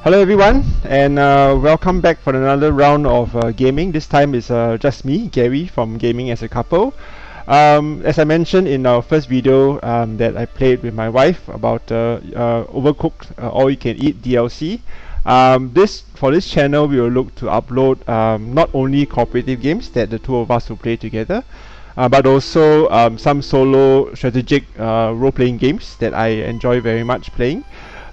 Hello everyone, and welcome back for another round of gaming. This time is just me, Gary, from Gaming as a Couple. As I mentioned in our first video that I played with my wife about Overcooked All You Can Eat DLC. For this channel, we will look to upload not only cooperative games that the two of us will play together, but also some solo strategic role-playing games that I enjoy very much playing.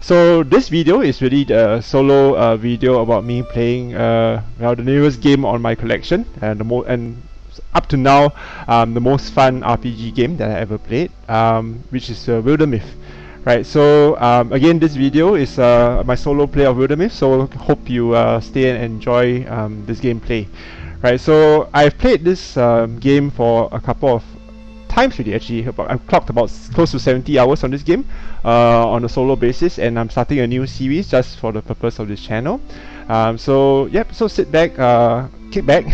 So this video is really the solo video about me playing the newest game on my collection, and up to now the most fun RPG game that I ever played, which is Wildermyth. Right, so again, this video is my solo play of Wildermyth, so hope you stay and enjoy this gameplay. Right, so I've played this game for a couple of times really. Actually, I've clocked about close to 70 hours on this game on a solo basis, and I'm starting a new series just for the purpose of this channel. So sit back, kick back,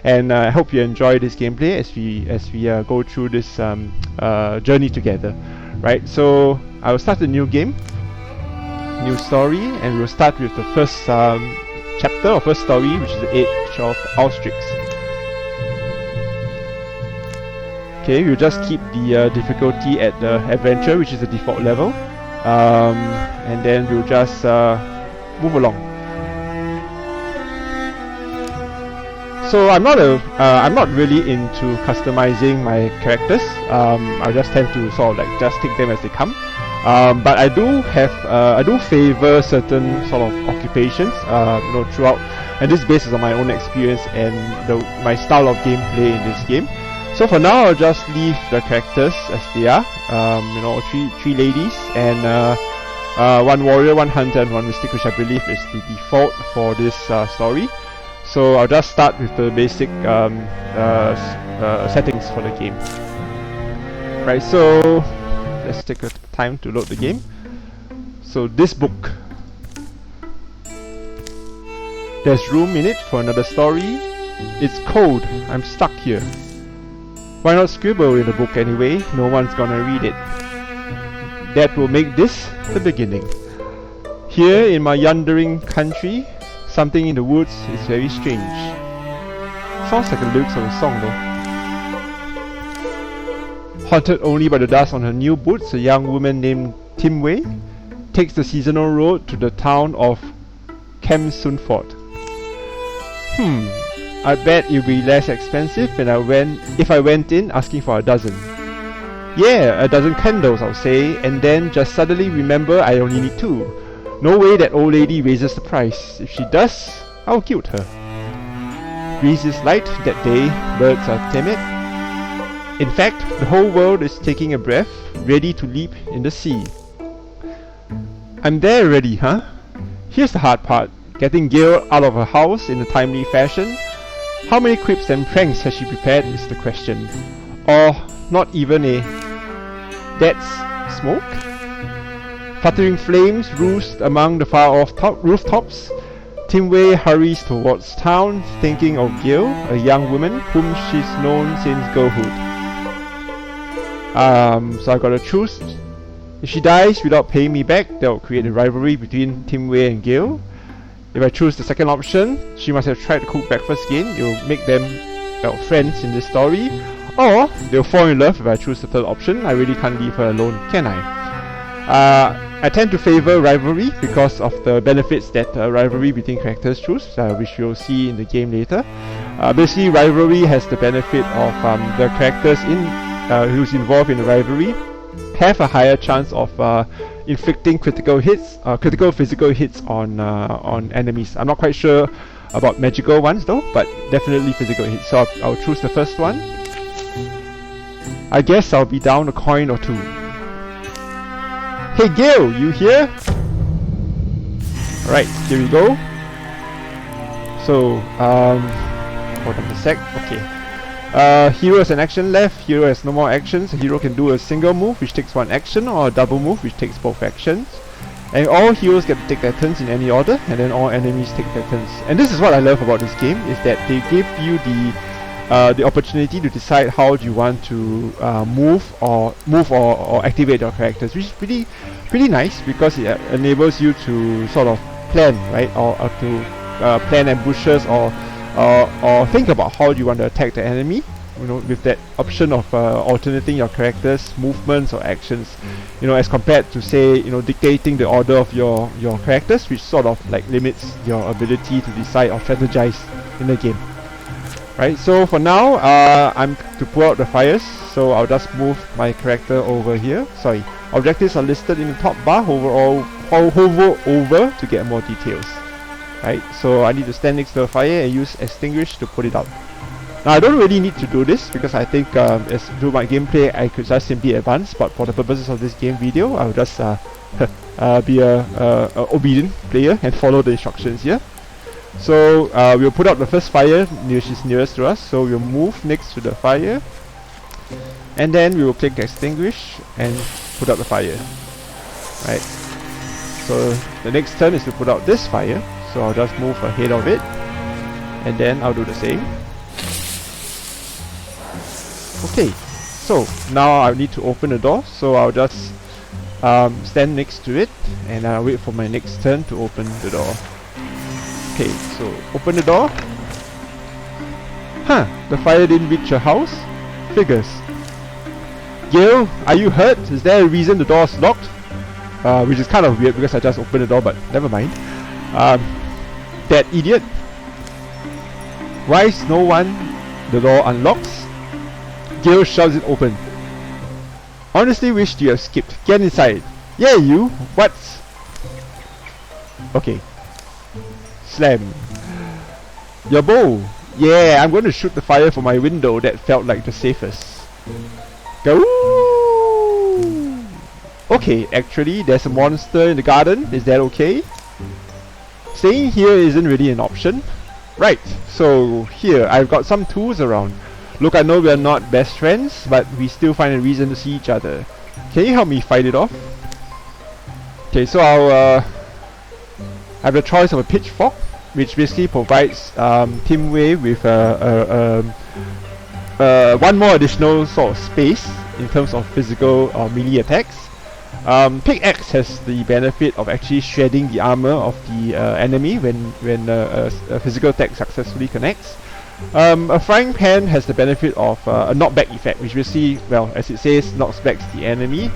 and I hope you enjoy this gameplay as we go through this journey together. Right, so I will start a new game, new story, and we'll start with the first chapter or first story, which is the Age of Ulstryx. Okay, we'll just keep the difficulty at the adventure, which is the default level, and then we'll just move along. So I'm not really into customizing my characters. I just tend to sort of like just take them as they come. But I do favor certain sort of occupations, throughout, and this is based on my own experience and my style of gameplay in this game. So for now, I'll just leave the characters as they are. Three ladies and one warrior, one hunter, and one mystic, which I believe is the default for this story. So I'll just start with the basic settings for the game. Right, so let's take a time to load the game. So this book, there's room in it for another story. It's cold. I'm stuck here. Why not scribble in the book anyway? No one's gonna read it. That will make this the beginning. Here in my yandering country, something in the woods is very strange. Sounds like the lyrics of a song though. Haunted only by the dust on her new boots, a young woman named Timway takes the seasonal road to the town of Kemsunfort. I bet it'll be less expensive if I went in asking for a dozen. Yeah, a dozen candles, I'll say, and then just suddenly remember I only need 2. No way that old lady raises the price. If she does, I'll guilt her. Breeze is light that day, birds are timid. In fact, the whole world is taking a breath, ready to leap in the sea. I'm there already, huh? Here's the hard part, getting Gale out of her house in a timely fashion. How many quips and pranks has she prepared is the question. Or not even a... That's smoke? Fluttering flames roost among the far-off rooftops. Timway hurries towards town, thinking of Gale, a young woman whom she's known since girlhood. So I gotta choose. If she dies without paying me back, that will create a rivalry between Timway and Gale. If I choose the second option, she must have tried to cook breakfast again. It will make them friends in this story. Or they'll fall in love if I choose the third option. I really can't leave her alone, can I? I tend to favor rivalry because of the benefits that rivalry between characters choose, which you'll see in the game later. Basically, rivalry has the benefit of the characters who's involved in the rivalry have a higher chance of inflicting critical physical hits on enemies. I'm not quite sure about magical ones though, but definitely physical hits. So I'll choose the first one. I guess I'll be down a coin or 2. Hey Gale, you here? Alright, here we go. So, hold on a sec. Okay. Hero has an action left. Hero has no more actions. The hero can do a single move, which takes 1 action, or a double move, which takes both actions. And all heroes get to take their turns in any order, and then all enemies take their turns. And this is what I love about this game, is that they give you the opportunity to decide how you want to move or activate your characters, which is pretty nice, because it enables you to sort of plan, right? Or to plan ambushes, or think about how you want to attack the enemy. You know, with that option of alternating your characters' movements or actions, you know, as compared to, say, you know, dictating the order of your characters, which sort of like limits your ability to decide or strategize in the game. Right. So for now, I'm to pull out the fires. So I'll just move my character over here. Sorry, objectives are listed in the top bar. Hover over to get more details. Right. So I need to stand next to the fire and use extinguish to put it out. Now I don't really need to do this because I think as through my gameplay I could just simply advance, but for the purposes of this game video I'll just be a obedient player and follow the instructions here. So we'll put out the first fire which is nearest to us, so we'll move next to the fire and then we will click extinguish and put out the fire. Right. So the next turn is to put out this fire, so I'll just move ahead of it and then I'll do the same. Okay, so now I need to open the door, so I'll just stand next to it and I'll wait for my next turn to open the door. Okay, so open the door. Huh, the fire didn't reach your house? Figures. Gale, are you hurt? Is there a reason the door's locked? Which is kind of weird because I just opened the door, but never mind. That idiot. Why is no one the door unlocks? Gale shoves it open. Honestly wished you have skipped. Get inside. Yeah, you. What's... Okay. Slam. Your bow. Yeah, I'm going to shoot the fire from my window. That felt like the safest. Go. Okay, actually, there's a monster in the garden. Is that okay? Staying here isn't really an option. Right, so here, I've got some tools around. Look, I know we are not best friends, but we still find a reason to see each other. Can you help me fight it off? Okay, so I'll have the choice of a pitchfork, which basically provides Team Wei with one more additional sort of space in terms of physical or melee attacks. Pickaxe has the benefit of actually shredding the armor of the enemy when a physical attack successfully connects. A frying pan has the benefit of a knockback effect, which basically, well, as it says, knocks back the enemy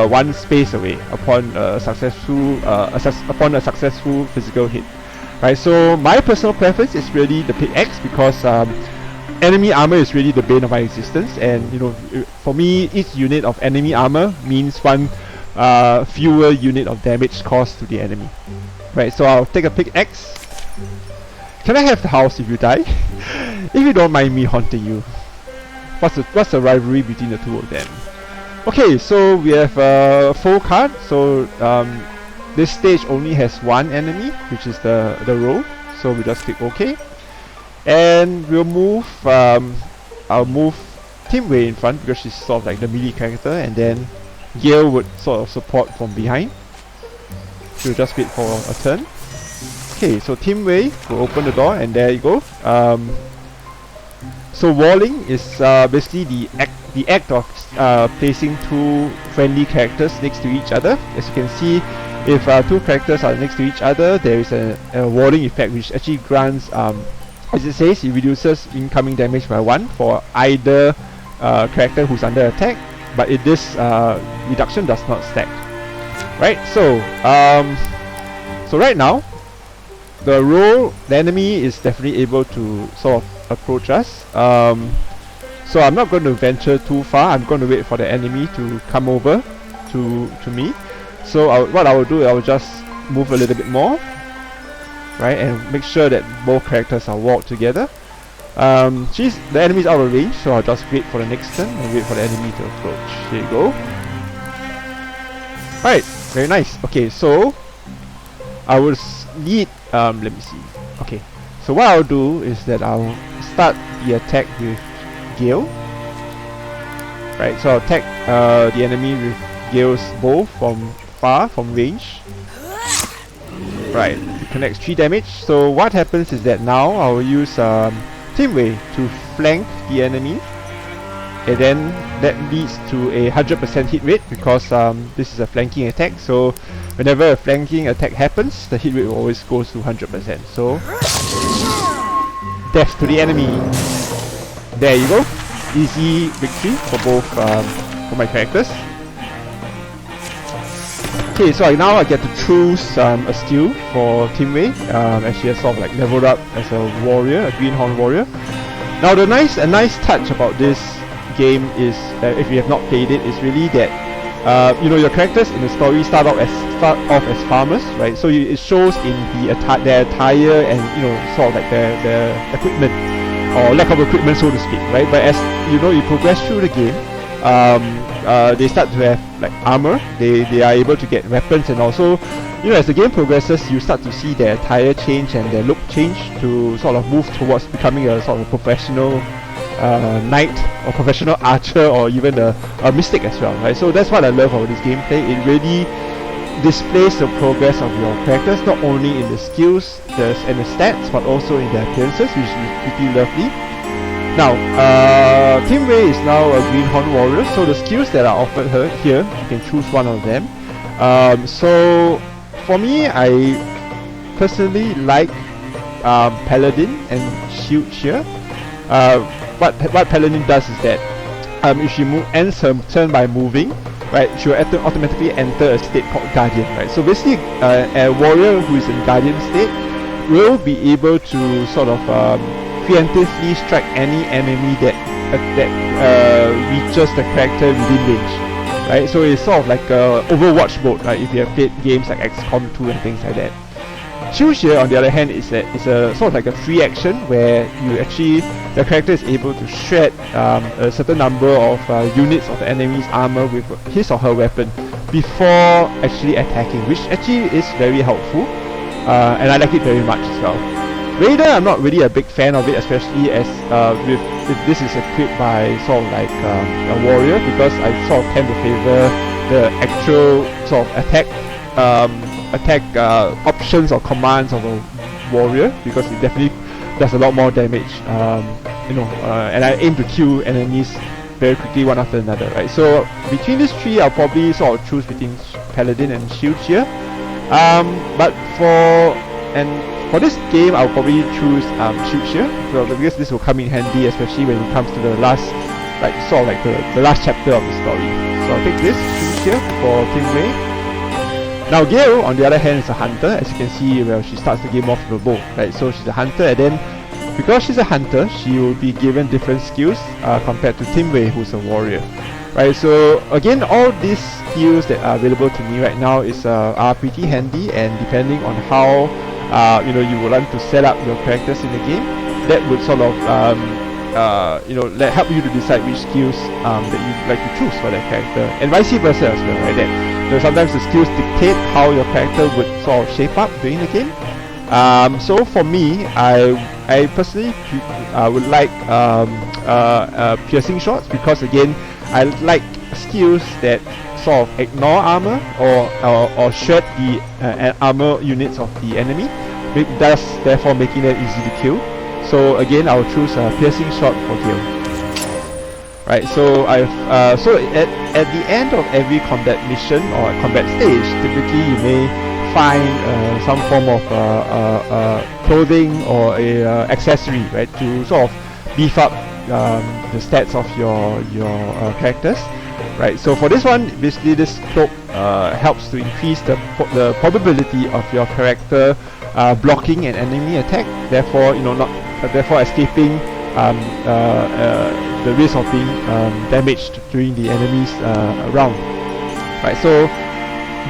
one space away upon a successful physical hit. Right. So my personal preference is really the pickaxe because enemy armor is really the bane of my existence, and you know, for me, each unit of enemy armor means one fewer unit of damage caused to the enemy. Right. So I'll take a pickaxe. Can I have the house if you die? If you don't mind me haunting you. What's the rivalry between the two of them? Okay, so we have a full card. So this stage only has one enemy, which is the row. So we just click OK, and we'll move. I'll move Team Wei in front because she's sort of like the melee character, and then Gale would sort of support from behind. So we'll just wait for a turn. Okay, so Team Wei will open the door, and there you go. So walling is basically the act of placing two friendly characters next to each other. As you can see, if two characters are next to each other, there is a walling effect which actually grants, as it says, it reduces incoming damage by 1 for either character who's under attack, but this reduction does not stack. Right, so right now, the enemy is definitely able to sort of approach us. So I'm not going to venture too far. I'm going to wait for the enemy to come over to me. So what I will do, I will just move a little bit more, right, and make sure that both characters are walked together. The enemy's out of range, so I'll just wait for the next turn and wait for the enemy to approach. Here you go. Right, very nice. Okay, so I will need let me see. Okay, so what I'll do is that I'll start the attack with Gale. Right, so I'll attack the enemy with Gale's bow from range. Right, it connects 3 damage. So what happens is that now I will use Team Wei to flank the enemy, and then that leads to a 100% hit rate because this is a flanking attack. So whenever a flanking attack happens, the hit rate always goes to 100%. So death to the enemy. There you go. Easy victory for both for my characters. Okay, so now I get to choose a skill for Team Wei, as she has sort of like leveled up as a warrior, a greenhorn warrior. Now a nice touch about this game is, if you have not played it, is really that you know, your characters in the story start off as farmers, right? So it shows in their attire and, you know, sort of like their equipment or lack of equipment, so to speak, right? But as you know, you progress through the game, they start to have like armor. They are able to get weapons, and also, you know, as the game progresses, you start to see their attire change and their look change to sort of move towards becoming a sort of professional knight or professional archer, or even a mystic as well, right? So that's what I love about this gameplay. It really displays the progress of your characters, not only in the skills and the stats, but also in their appearances, which is pretty lovely. Now, Team Wei is now a greenhorn warrior, so the skills that are offered her here, you can choose one of them. So for me, I personally like Paladin and Shield here. What Paladin does is that if she ends her turn by moving, right, she will automatically enter a state called Guardian, right? So basically, a warrior who is in Guardian state will be able to sort of preemptively strike any enemy that reaches the character within range, right? So it's sort of like a Overwatch mode, right? If you have played games like XCOM 2 and things like that. Shield here, on the other hand, is a sort of like a free action where the character is able to shred a certain number of units of the enemy's armor with his or her weapon before actually attacking, which actually is very helpful, and I like it very much as well. Raider, I'm not really a big fan of it, especially as if this is equipped by sort of like a warrior, because I sort of tend to favor the actual sort of attack options or commands of a warrior, because it definitely does a lot more damage, you know, and I aim to kill enemies very quickly one after another, right? So between these three, I'll probably sort of choose between Paladin and Shield here. But for this game, I'll probably choose Shield here, because this will come in handy, especially when it comes to the last, like sort of like the last chapter of the story. So I'll take this Shield here for Team Wei. Now Gale, on the other hand, is a hunter. As you can see, well, she starts the game off with a bow, right? So she's a hunter, and then because she's a hunter, she will be given different skills compared to Team Wei, who's a warrior, right? So again, all these skills that are available to me right now are pretty handy, and depending on how you know, you would like to set up your characters in the game, that would sort of you know, help you to decide which skills that you'd like to choose for that character, and vice versa as well, right? That, you know, sometimes the skills dictate how your character would sort of shape up during the game. So for me, I personally would like piercing shots, because again, I like skills that sort of ignore armor or shred the armor units of the enemy, thus therefore making them easy to kill. So again, I'll choose a piercing shot for Gale. Right, so so at the end of every combat mission or combat stage, typically you may find some form of clothing or a accessory, right, to sort of beef up the stats of your characters, right? So for this one, basically this cloak helps to increase the probability of your character blocking an enemy attack, therefore, you know, therefore escaping the risk of being damaged during the enemy's round, right? So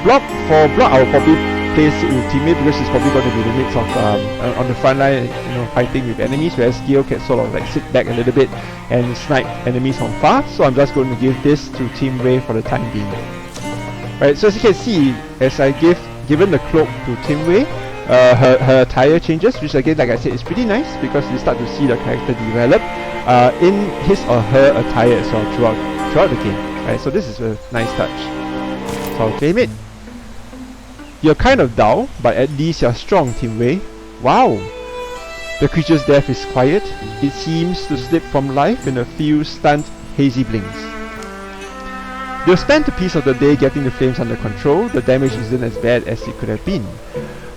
block, I will probably place it with teammate, because it's probably going to be the mix of on the front line, you know, fighting with enemies, whereas Gale can sort of like sit back a little bit and snipe enemies from far. So I'm just going to give this to Team Wei for the time being. Right, so as you can see, as I given the cloak to Team Wei, her attire changes, which again, like I said, is pretty nice, because you start to see the character develop in his or her attire as well throughout the game. Right, so this is a nice touch. So I'll claim it. You're kind of dull, but at least you're strong, Team Wei. Wow! The creature's death is quiet. It seems to slip from life in a few stunned, hazy blinks. They've spent a piece of the day getting the flames under control. The damage isn't as bad as it could have been.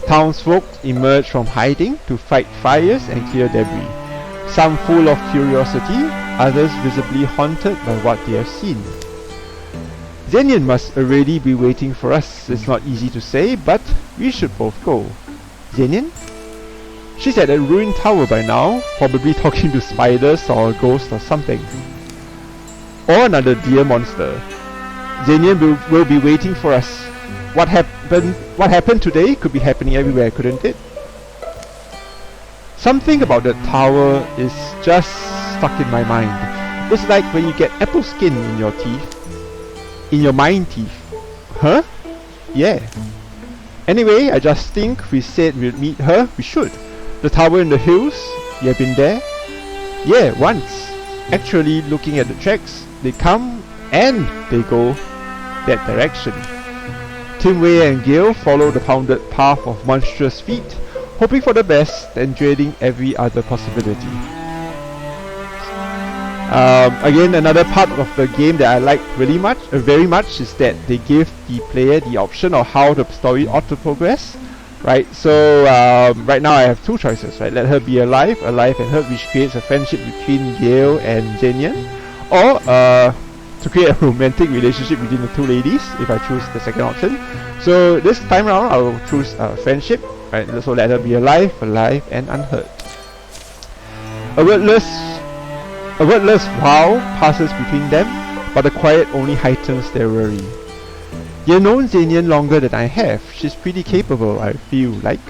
Townsfolk emerge from hiding to fight fires and clear debris. Some full of curiosity, others visibly haunted by what they have seen. Xenian must already be waiting for us. It's not easy to say, but we should both go. Xenian? She's at a ruined tower by now, probably talking to spiders or a ghost or something. Or another deer monster. Xenian will be waiting for us. What happened today could be happening everywhere, couldn't it? Something about that tower is just stuck in my mind. It's like when you get apple skin in your teeth. In your mind teeth. Huh? Yeah. Anyway, I just think we said we'd meet her, we should. The tower in the hills, you have been there? Yeah, once. Actually, looking at the tracks, they come and they go that direction. Timway and Gale follow the pounded path of monstrous feet, hoping for the best and dreading every other possibility. Again, another part of the game that I like very much is that they give the player the option of how the story ought to progress. Right, so right now I have two choices, right? Let her be alive and hurt, which creates a friendship between Gale and Xenian, or to create a romantic relationship between the two ladies, if I choose the second option. So this time around I will choose friendship, right? So let her be alive and unhurt. A wordless wow passes between them, but the quiet only heightens their worry. You've known Xenian longer than I have. She's pretty capable, I feel like.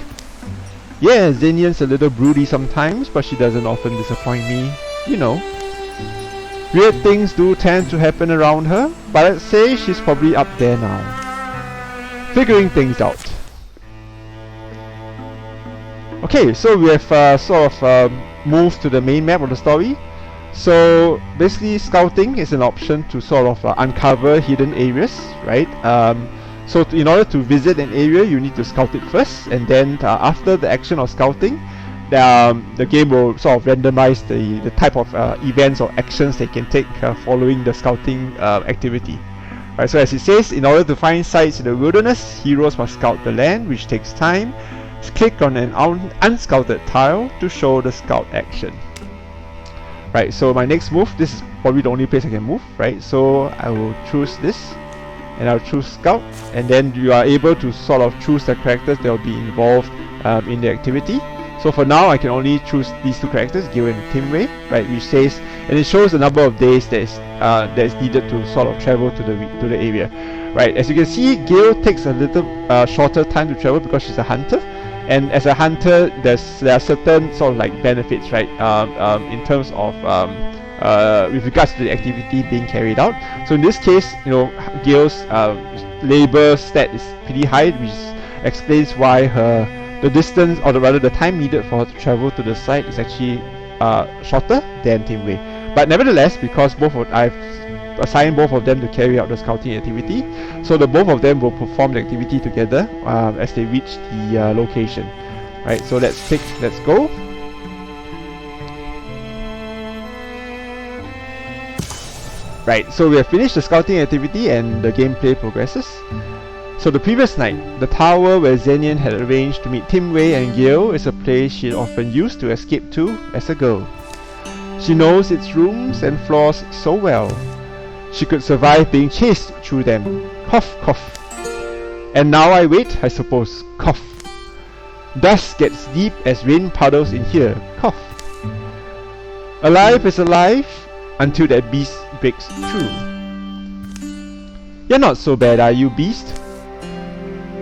Yeah, Xenian's a little broody sometimes, but she doesn't often disappoint me. You know. Weird things do tend to happen around her, but I'd say she's probably up there now. Figuring things out. Okay, so we have moved to the main map of the story. So basically scouting is an option to sort of uncover hidden areas, right? So in order to visit an area you need to scout it first, and then after the action of scouting the game will sort of randomize the type of events or actions they can take following the scouting activity. Right, so as it says, in order to find sites in the wilderness, heroes must scout the land, which takes time. Click on an unscouted tile to show the scout action. Right, so my next move, this is probably the only place I can move, right? So I will choose this, and I'll choose Scout, and then you are able to sort of choose the characters that will be involved in the activity. So for now, I can only choose these two characters, Gale and Timway, right? Which says, and it shows the number of days that is needed to sort of travel to the area, right? As you can see, Gale takes a little shorter time to travel because she's a hunter. And as a hunter, there are certain sort of like benefits, right? In terms of with regards to the activity being carried out. So in this case, you know, Gale's labor stat is pretty high, which explains why the distance, or rather the time needed for her to travel to the site is actually shorter than Timway. But nevertheless, because I've assigned both of them to carry out the scouting activity, so the both of them will perform the activity together as they reach the location. Right, so let's go. Right, so we have finished the scouting activity and the gameplay progresses. So the previous night, the tower where Xenian had arranged to meet Timway and Gale is a place she had often used to escape to as a girl. She knows its rooms and floors so well. She could survive being chased through them. Cough, cough. And now I wait, I suppose. Cough. Dust gets deep as rain puddles in here. Cough. Alive is alive until that beast breaks through. You're not so bad, are you, beast?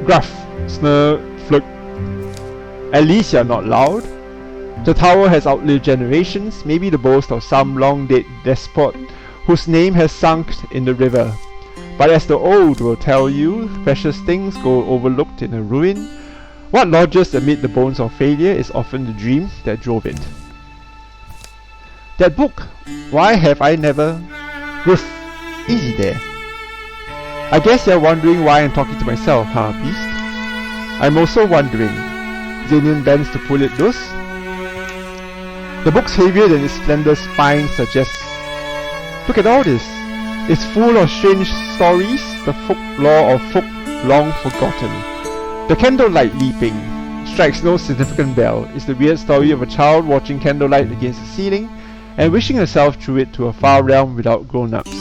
Gruff, snarl, flirt. At least you're not loud. The tower has outlived generations, maybe the boast of some long-dead despot whose name has sunk in the river. But as the old will tell you, precious things go overlooked in a ruin. What lodges amid the bones of failure is often the dream that drove it. That book, why have I never... Griff, easy there. I guess you're wondering why I'm talking to myself, huh, beast? I'm also wondering. Xenian bends to pull it loose. The book's heavier than its slender spine suggests. Look at all this. It's full of strange stories, the folklore of folk long forgotten. The candlelight leaping strikes no significant bell. It's the weird story of a child watching candlelight against the ceiling and wishing herself through it to a far realm without grown-ups.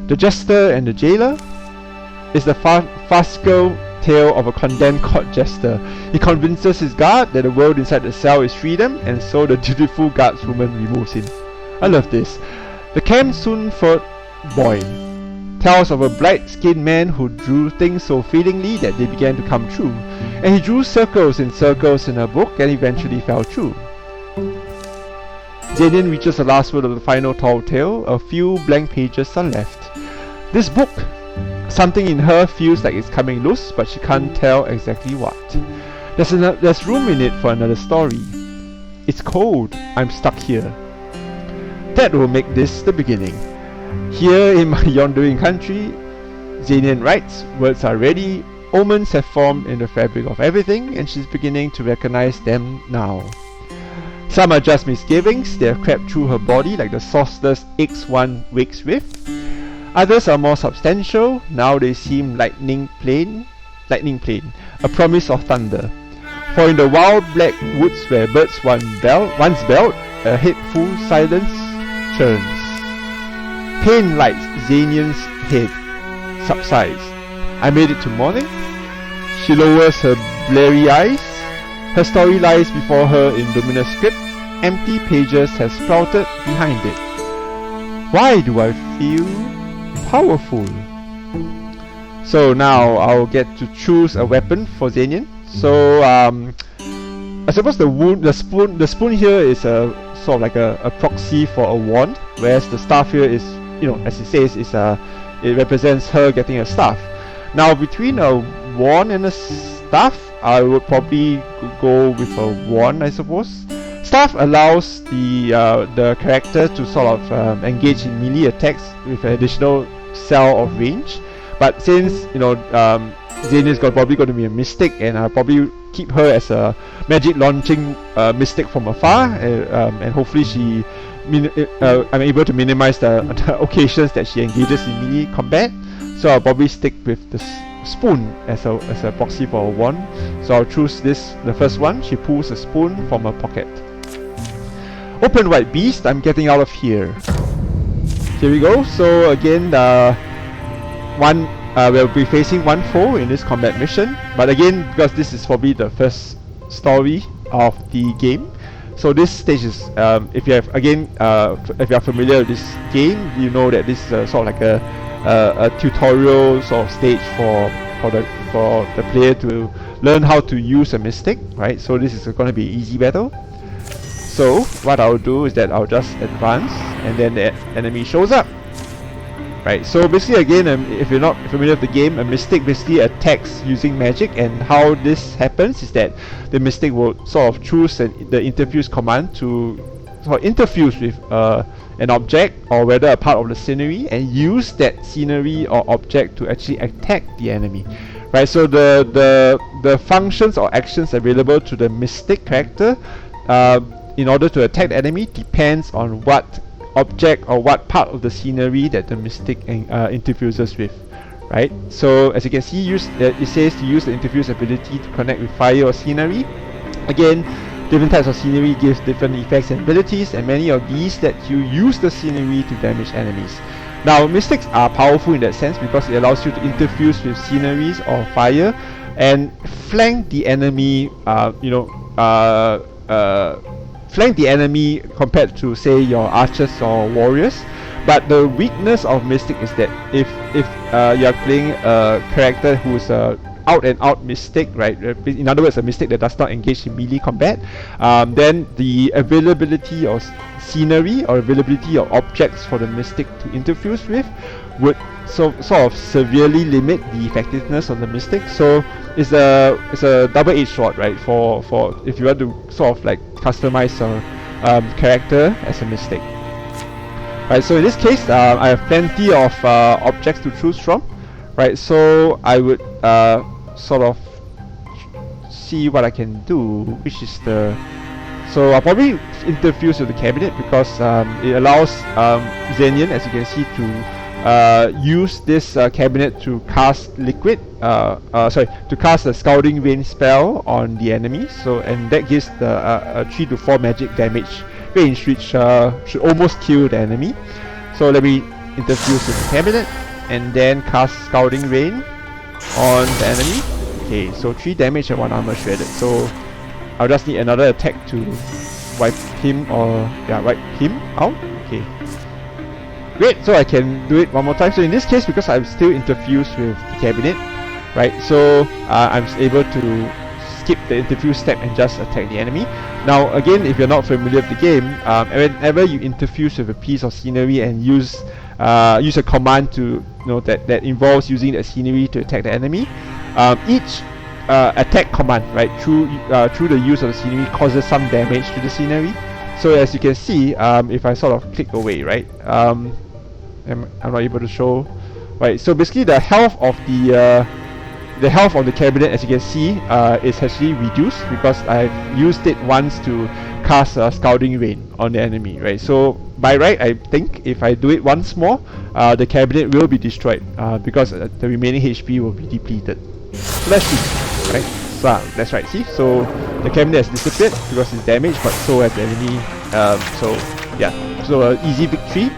The jester and the jailer is the farcical tale of a condemned court jester. He convinces his guard that the world inside the cell is freedom, and so the dutiful guardswoman removes him. I love this. The Cam Soon Ford Boy tells of a bright-skinned man who drew things so feelingly that they began to come true, and he drew circles and circles in a book and eventually fell through. Xenian reaches the last word of the final tall tale. A few blank pages are left. This book, something in her feels like it's coming loose, but she can't tell exactly what. There's room in it for another story. It's cold. I'm stuck here. That will make this the beginning. Here in my yondering country, Xenian writes, words are ready, omens have formed in the fabric of everything, and she's beginning to recognize them now. Some are just misgivings, they have crept through her body like the sauceless eggs one wakes with. Others are more substantial, now they seem lightning plain, a promise of thunder. For in the wild black woods where birds once belled, a hateful silence churns. Pain lights Xenian's head, subsides. I made it to morning. She lowers her bleary eyes. Her story lies before her in luminous script. Empty pages have sprouted behind it. Why do I feel powerful? So now I'll get to choose a weapon for Xenian. So I suppose the spoon here is a sort of like a proxy for a wand, whereas the staff here is, as it says, it represents her getting a staff. Now between a wand and a staff, I would probably go with a wand, I suppose. Staff allows the character to sort of engage in melee attacks with an additional cell of range. But since Xenian's probably going to be a mystic, and I'll probably keep her as a magic launching mystic from afar, and hopefully I'm able to minimize the occasions that she engages in melee combat. So I'll probably stick with the spoon as a proxy for a wand. So I'll choose the first one. She pulls a spoon from her pocket. Open wide beast, I'm getting out of here. Here we go. So again, we'll be facing one foe in this combat mission. But again, because this is probably the first story of the game, so this stage is, if you are familiar with this game, you know that this is sort of like a tutorial sort of stage for the player to learn how to use a mystic, right? So this is going to be easy battle. So what I'll do is that I'll just advance, and then the enemy shows up. Right, so basically again, if you're not familiar with the game, a mystic basically attacks using magic, and how this happens is that the mystic will sort of choose the interfuse command to sort of interfuse with an object or whether a part of the scenery, and use that scenery or object to actually attack the enemy. Right, so the functions or actions available to the mystic character in order to attack the enemy depends on what object or what part of the scenery that the mystic interfuses with, right? So as you can see, it says to use the interfuse ability to connect with fire or scenery. Again, different types of scenery gives different effects and abilities, and many of these let you use the scenery to damage enemies. Now mystics are powerful in that sense because it allows you to interfuse with sceneries or fire and flank the enemy, flank the enemy compared to, say, your archers or warriors. But the weakness of mystic is that if you are playing a character who's out and out mystic, right? In other words, a mystic that does not engage in melee combat, then the availability of scenery or availability of objects for the mystic to interfuse with would sort of severely limit the effectiveness of the mystic. So it's a double-edged sword, right? For if you want to sort of like customize a character as a mystic. Right. So in this case, I have plenty of objects to choose from. Right. So I would sort of see what I can do, which is so I'll probably interfuse with the cabinet because it allows Xenian, as you can see, to use this cabinet to cast to cast a Scalding Rain spell on the enemy. So, and that gives the 3 to 4 magic damage range, which should almost kill the enemy. So let me interfuse with the cabinet and then cast Scalding Rain on the enemy. Okay, so 3 damage and 1 armor shredded. So I'll just need another attack to wipe him wipe him out. Okay. Great, so I can do it one more time. So in this case, because I'm still interfused with the cabinet, right? So I'm able to skip the interfuse step and just attack the enemy. Now again, if you're not familiar with the game, whenever you interfuse with a piece of scenery and use a command to that involves using the scenery to attack the enemy, each attack command, right, through the use of the scenery causes some damage to the scenery. So as you can see, if I sort of click away, right, I'm not able to show, right. So basically, the health of the cabinet, as you can see, is actually reduced because I've used it once to cast Scalding Rain on the enemy, right? So by right, I think if I do it once more, the cabinet will be destroyed because the remaining HP will be depleted. So let's see, right? So that's right. See, so the cabinet has disappeared because it's damaged, but so has the enemy. So yeah, so easy victory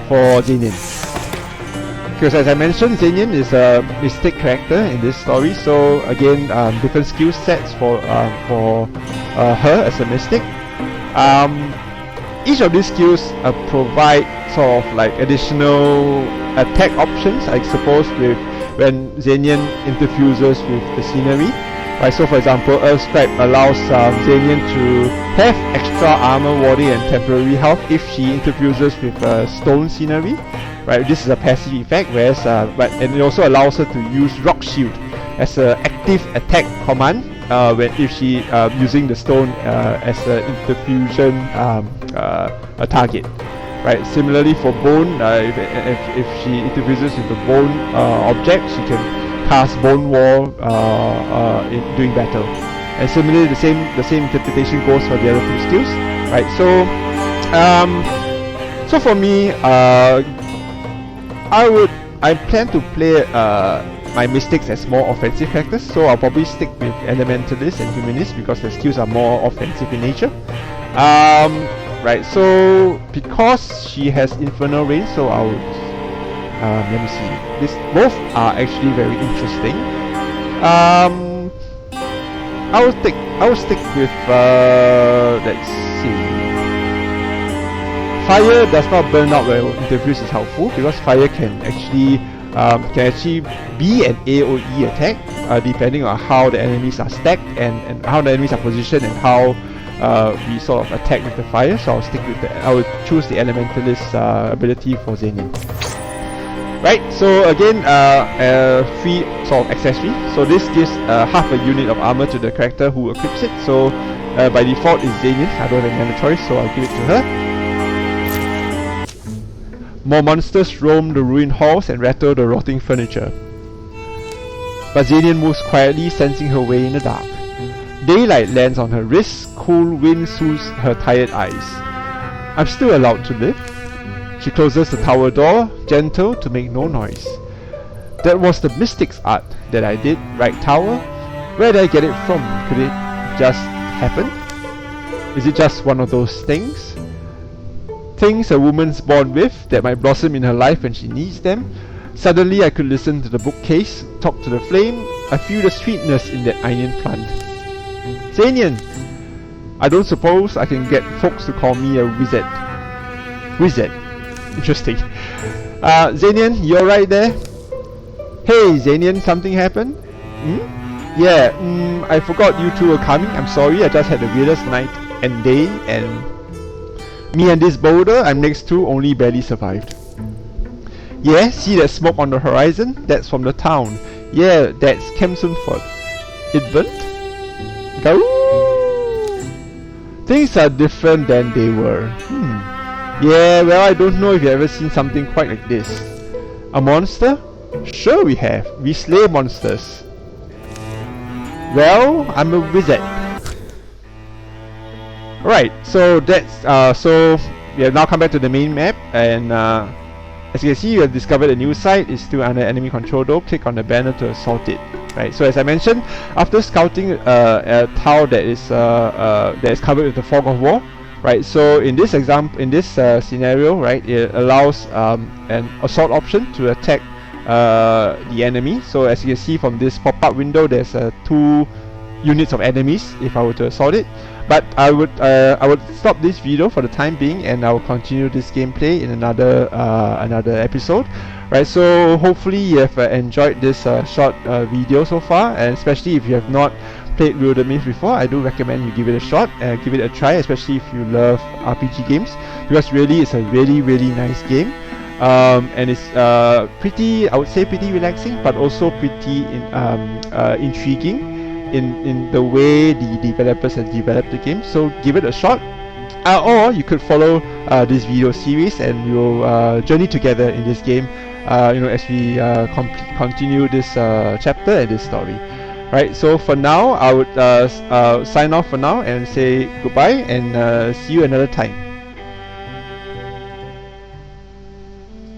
for Xenian. Because as I mentioned, Xenian is a mystic character in this story. So again, different skill sets for her as a mystic. Each of these skills provide sort of like additional attack options, I suppose, when Xenian interfuses with the scenery. Right, so for example, Ulstryx allows Xenian to have extra armor, warding, and temporary health if she interfuses with stone scenery. Right, this is a passive effect, whereas and it also allows her to use Rock Shield as an active attack command if she using the stone as an interfusion target. Right. Similarly for bone, if she interfuses with a bone object, she can cast Bone Wall during battle. And similarly, the same interpretation goes for the other 2 skills. Right. So for me, I plan to play my mystics as more offensive characters, so I'll probably stick with Elementalist and Humanist because the skills are more offensive in nature. Right, so because she has Infernal Rain, so I'll let me see. Both are actually very interesting. I will stick with let's see. Fire does not burn out when interfuse is helpful because fire can actually be an AoE attack depending on how the enemies are stacked and how the enemies are positioned and how we sort of attack with the fire. So I will choose the Elementalist ability for Xenian. Right, so again, free sort of accessory. So this gives half a unit of armor to the character who equips it. So by default is Xenian. I don't have any choice, so I'll give it to her. More monsters roam the ruined halls and rattle the rotting furniture. But Xenian moves quietly, sensing her way in the dark. Daylight lands on her wrists, cool wind soothes her tired eyes. I'm still allowed to live. She closes the tower door, gentle to make no noise. That was the mystic's art that I did, right tower? Where did I get it from? Could it just happen? Is it just one of those things? Things a woman's born with that might blossom in her life when she needs them. Suddenly I could listen to the bookcase, talk to the flame. I feel the sweetness in that onion plant. Xenian! I don't suppose I can get folks to call me a wizard. Wizard. Interesting. Xenian, you're right there? Hey Xenian, something happened? Yeah, I forgot you two were coming. I'm sorry, I just had the weirdest night and day, and me and this boulder I'm next to only barely survived. Yeah, see that smoke on the horizon? That's from the town. Yeah, that's Kemsonford. It burnt? Garoo! Things are different than they were. Yeah, well, I don't know if you've ever seen something quite like this. A monster? Sure we have. We slay monsters. Well, I'm a wizard. Right, so that's so we have now come back to the main map, and As you can see, you have discovered a new site. It's still under enemy control though. Click on the banner to assault it. Right. So as I mentioned, after scouting a tile that is covered with the fog of war, right? So in this scenario, right, it allows an assault option to attack the enemy. So as you can see from this pop-up window, there's 2 units of enemies if I were to assault it. But I would stop this video for the time being, and I will continue this gameplay in another episode. Right, so hopefully you have enjoyed this short video so far, and especially if you have not played Wildermyth before, I do recommend you give it a shot and give it a try, especially if you love RPG games, because really it's a really nice game. And it's pretty, I would say pretty relaxing, but also pretty intriguing in the way the developers have developed the game. So give it a shot, or you could follow this video series and we'll journey together in this game, as we continue this chapter and this story. Right, so for now I would sign off for now and say goodbye, and see you another time.